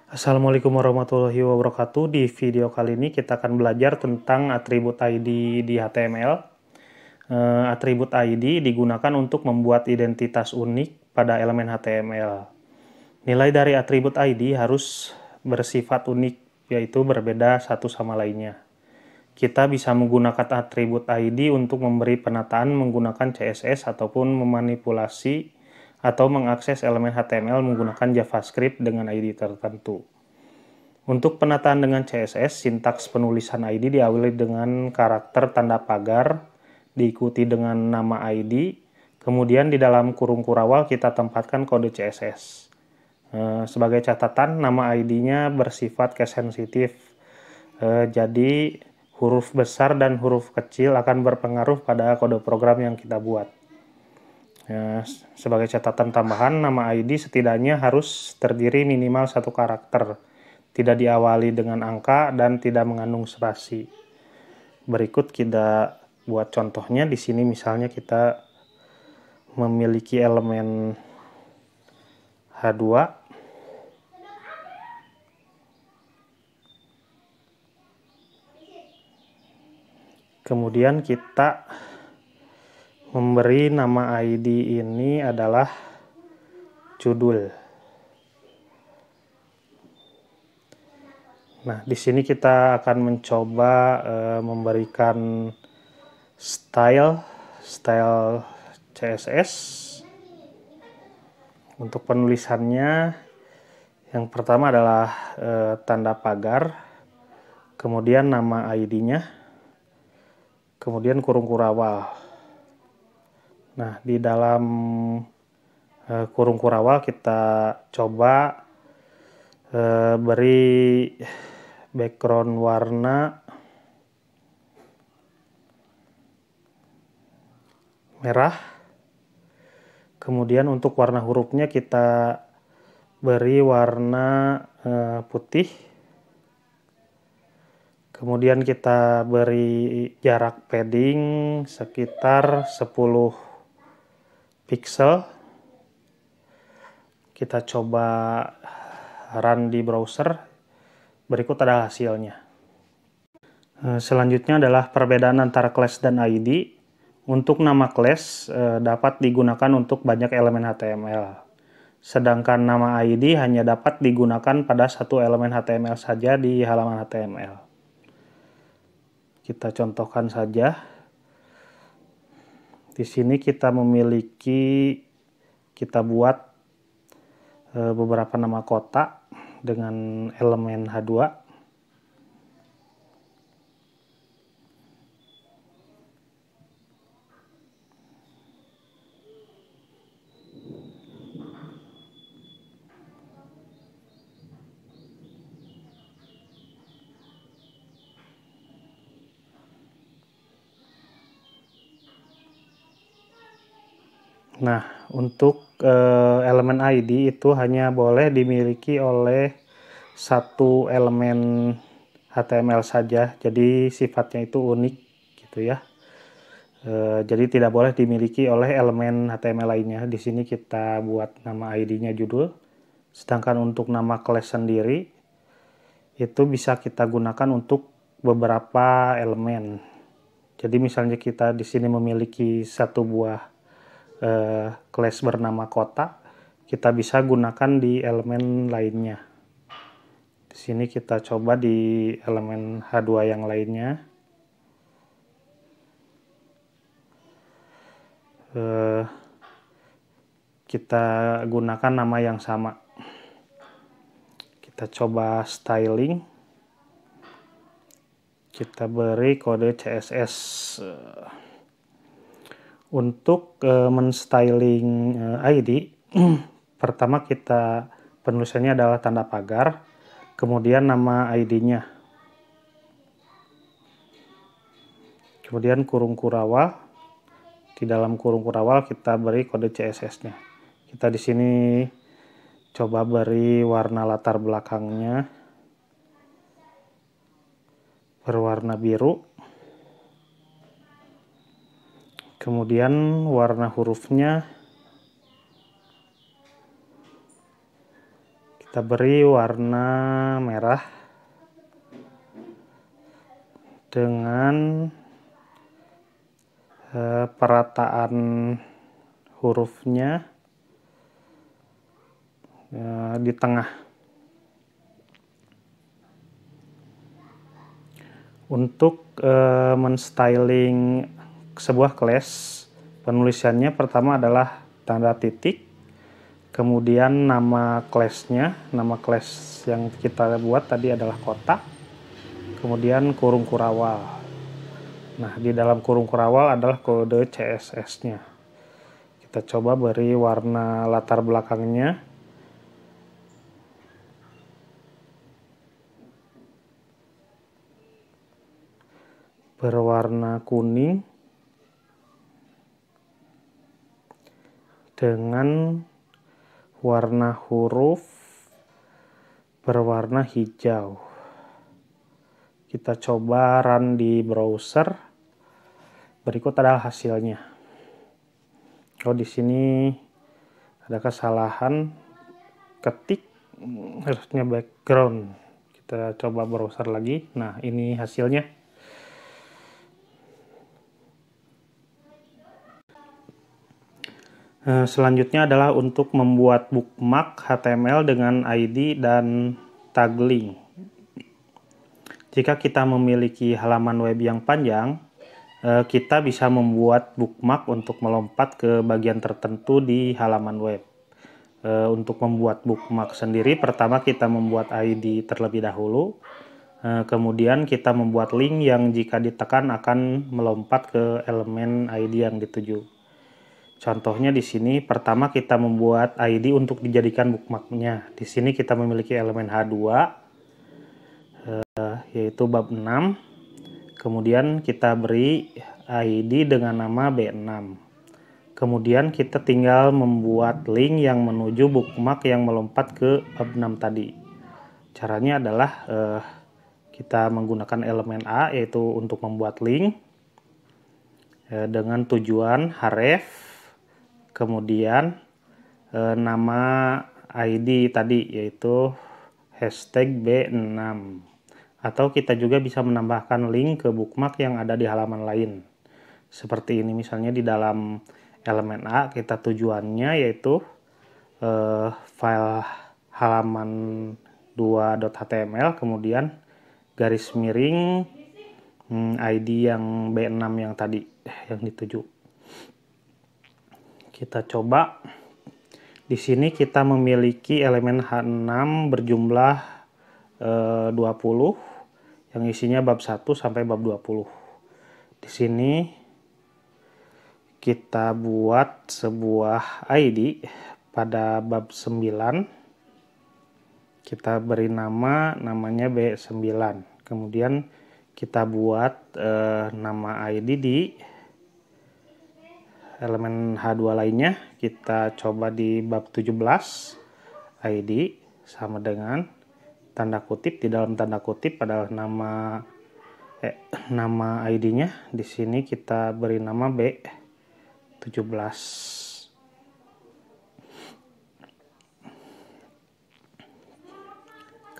Assalamualaikum warahmatullahi wabarakatuh. Di video kali ini kita akan belajar tentang atribut ID di HTML. Atribut ID digunakan untuk membuat identitas unik pada elemen HTML. Nilai dari atribut ID harus bersifat unik, yaitu berbeda satu sama lainnya. Kita bisa menggunakan atribut ID untuk memberi penataan menggunakan CSS ataupun memanipulasi atau mengakses elemen HTML menggunakan JavaScript dengan ID tertentu. Untuk penataan dengan CSS, sintaks penulisan ID diawali dengan karakter tanda pagar, diikuti dengan nama ID, kemudian di dalam kurung kurawal kita tempatkan kode CSS. Sebagai catatan, nama ID-nya bersifat case sensitif, jadi huruf besar dan huruf kecil akan berpengaruh pada kode program yang kita buat. Sebagai catatan tambahan, nama ID setidaknya harus terdiri minimal satu karakter, tidak diawali dengan angka dan tidak mengandung spasi. Berikut kita buat contohnya. Di sini misalnya kita memiliki elemen H2, kemudian kita memberi nama ID ini adalah judul. Nah, di sini kita akan mencoba memberikan style CSS. Untuk penulisannya, yang pertama adalah tanda pagar, kemudian nama ID-nya, kemudian kurung kurawal. Nah, di dalam kurung kurawal kita coba beri background warna merah, kemudian untuk warna hurufnya kita beri warna putih, kemudian kita beri jarak padding sekitar 10 pixel. Kita coba run di browser. Berikut adalah hasilnya. Selanjutnya adalah perbedaan antara class dan ID. Untuk nama class dapat digunakan untuk banyak elemen HTML. Sedangkan nama ID hanya dapat digunakan pada satu elemen HTML saja di halaman HTML. Kita contohkan saja. Di sini kita buat beberapa nama kota dengan elemen H2. Nah, untuk elemen ID itu hanya boleh dimiliki oleh satu elemen HTML saja, jadi sifatnya itu unik gitu ya. Jadi tidak boleh dimiliki oleh elemen HTML lainnya. Di sini kita buat nama ID-nya judul, sedangkan untuk nama class sendiri itu bisa kita gunakan untuk beberapa elemen. Jadi misalnya kita di sini memiliki satu buah class bernama kota, kita bisa gunakan di elemen lainnya. Di sini kita coba di elemen H2 yang lainnya. Kita gunakan nama yang sama. Kita coba styling. Kita beri kode CSS. Untuk menstyling ID, pertama kita penulisannya adalah tanda pagar, kemudian nama ID-nya, kemudian kurung kurawal. Di dalam kurung kurawal kita beri kode CSS-nya. Kita di sini coba beri warna latar belakangnya berwarna biru. Kemudian warna hurufnya Kita beri warna merah dengan perataan hurufnya di tengah. Untuk menstyling sebuah class, penulisannya pertama adalah tanda titik, kemudian nama class-nya, nama class yang kita buat tadi adalah kotak, kemudian kurung kurawal. Nah, di dalam kurung kurawal adalah kode CSS-nya. Kita coba beri warna latar belakangnya. Berwarna kuning dengan warna huruf berwarna hijau. Kita coba run di browser. Berikut adalah hasilnya. Oh, di sini ada kesalahan ketik, harusnya background. Kita coba browser lagi. Nah, ini hasilnya. Selanjutnya adalah untuk membuat bookmark HTML dengan ID dan tag link. Jika kita memiliki halaman web yang panjang, kita bisa membuat bookmark untuk melompat ke bagian tertentu di halaman web. Untuk membuat bookmark sendiri, pertama kita membuat ID terlebih dahulu. Kemudian kita membuat link yang jika ditekan akan melompat ke elemen ID yang dituju. Contohnya di sini, pertama kita membuat ID untuk dijadikan bookmarknya. Di sini kita memiliki elemen H2, yaitu bab 6. Kemudian kita beri ID dengan nama B6. Kemudian kita tinggal membuat link yang menuju bookmark yang melompat ke bab 6 tadi. Caranya adalah kita menggunakan elemen A, yaitu untuk membuat link dengan tujuan href. Kemudian nama ID tadi, yaitu hashtag B6. Atau kita juga bisa menambahkan link ke bookmark yang ada di halaman lain. Seperti ini, misalnya di dalam elemen A kita tujuannya yaitu file halaman 2.html, kemudian garis miring ID yang B6 yang tadi yang dituju. Kita coba. Di sini kita memiliki elemen H6 berjumlah 20 yang isinya bab 1 sampai bab 20. Di sini kita buat sebuah ID pada bab 9. Kita beri namanya B9. Kemudian kita buat nama ID di elemen H2 lainnya. Kita coba di bab 17, ID sama dengan tanda kutip, di dalam tanda kutip adalah nama ID-nya. Di sini kita beri nama B17.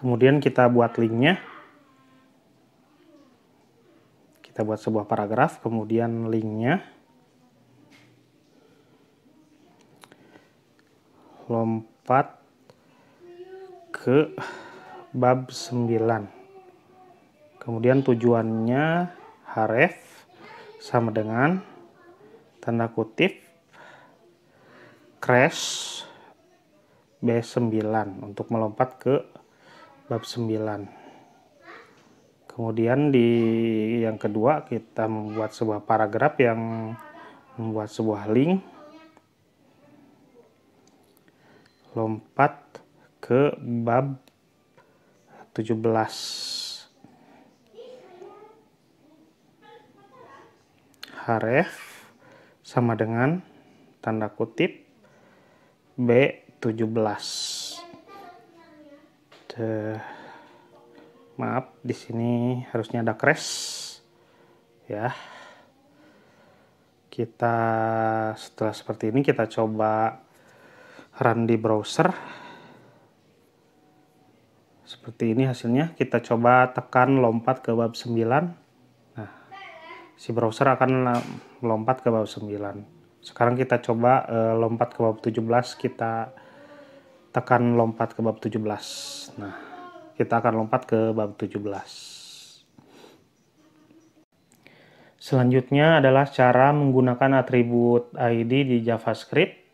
Kemudian kita buat linknya. Kita buat sebuah paragraf, kemudian linknya. Lompat ke bab 9. Kemudian tujuannya href sama dengan tanda kutip crash B9 untuk melompat ke bab 9. Kemudian di yang kedua kita membuat sebuah paragraf yang membuat sebuah link. Lompat ke bab 17. Href sama dengan tanda kutip B17. Maaf, di sini harusnya ada crash ya. Kita setelah seperti ini kita coba run di browser. Seperti ini hasilnya. Kita coba tekan lompat ke bab 9. Nah, si browser akan melompat ke bab 9. Sekarang kita coba lompat ke bab 17. Kita tekan lompat ke bab 17. Nah, kita akan lompat ke bab 17. Selanjutnya adalah cara menggunakan atribut ID di JavaScript.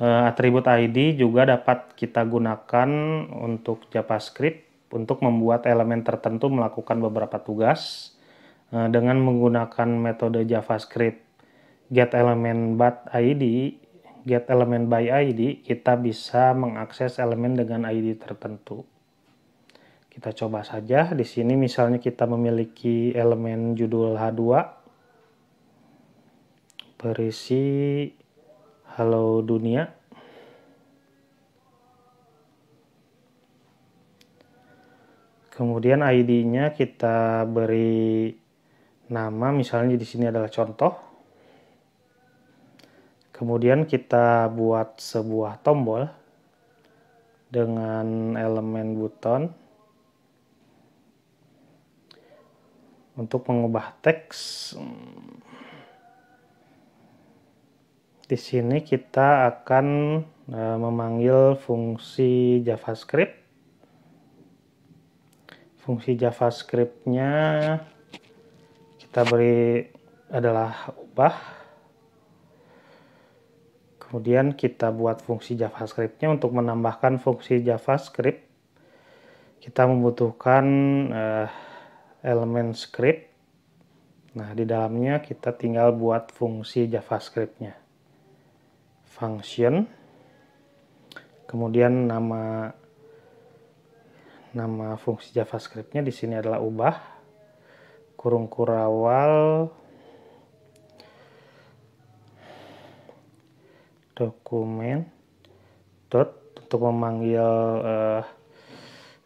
Atribut ID juga dapat kita gunakan untuk JavaScript untuk membuat elemen tertentu melakukan beberapa tugas. Dengan menggunakan metode JavaScript getElementById, kita bisa mengakses elemen dengan ID tertentu. Kita coba saja. Di sini misalnya kita memiliki elemen judul H2 berisi Halo Dunia. Kemudian ID-nya kita beri nama, misalnya di sini adalah contoh. Kemudian kita buat sebuah tombol dengan elemen buton untuk mengubah teks. Di sini kita akan memanggil fungsi JavaScript. Fungsi JavaScript-nya kita beri adalah ubah. Kemudian kita buat fungsi JavaScript-nya. Untuk menambahkan fungsi JavaScript, kita membutuhkan elemen script. Nah, di dalamnya kita tinggal buat fungsi JavaScript-nya. Function, kemudian nama fungsi JavaScript-nya di sini adalah ubah, kurung kurawal, dokumen, dot, untuk memanggil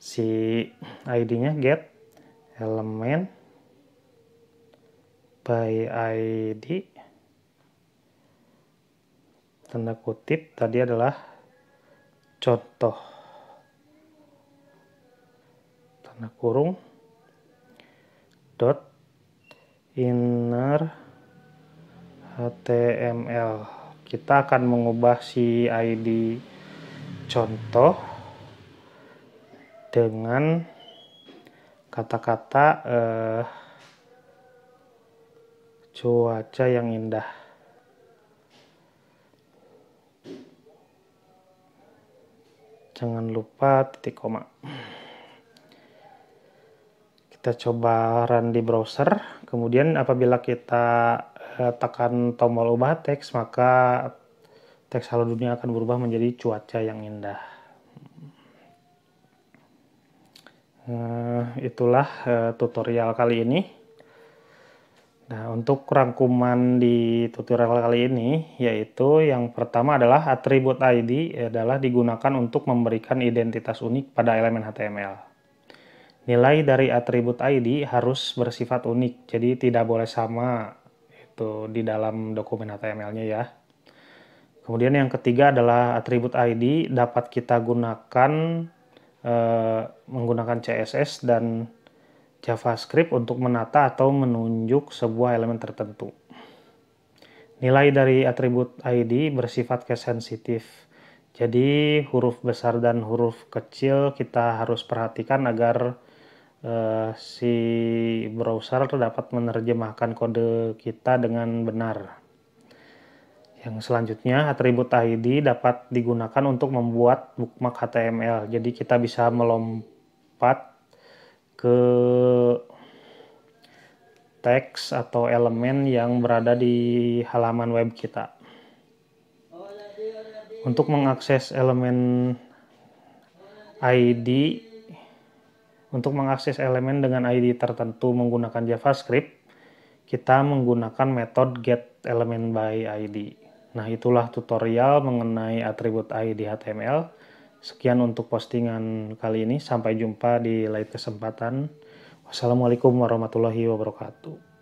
si ID-nya get element by ID, tanda kutip tadi adalah contoh, tanda kurung, dot inner HTML. Kita akan mengubah si ID contoh dengan kata-kata cuaca yang indah. Jangan lupa titik koma. Kita coba run di browser. Kemudian apabila kita tekan tombol ubah teks, maka teks Halo Dunia akan berubah menjadi cuaca yang indah. Itulah tutorial kali ini. Nah, untuk rangkuman di tutorial kali ini, yaitu yang pertama adalah atribut ID adalah digunakan untuk memberikan identitas unik pada elemen HTML. Nilai dari atribut ID harus bersifat unik, jadi tidak boleh sama itu di dalam dokumen HTML-nya ya. Kemudian yang ketiga adalah atribut ID dapat kita gunakan menggunakan CSS dan JavaScript untuk menata atau menunjuk sebuah elemen tertentu. Nilai dari atribut ID bersifat case sensitif. Jadi huruf besar dan huruf kecil kita harus perhatikan agar si browser dapat menerjemahkan kode kita dengan benar. Yang selanjutnya, atribut ID dapat digunakan untuk membuat bookmark HTML. Jadi kita bisa melompat ke teks atau elemen yang berada di halaman web kita. Untuk mengakses elemen ID, untuk mengakses elemen dengan ID tertentu menggunakan JavaScript, kita menggunakan metode getElementById. Nah, itulah tutorial mengenai atribut ID HTML. Sekian untuk postingan kali ini. Sampai jumpa di lain kesempatan. Wassalamualaikum warahmatullahi wabarakatuh.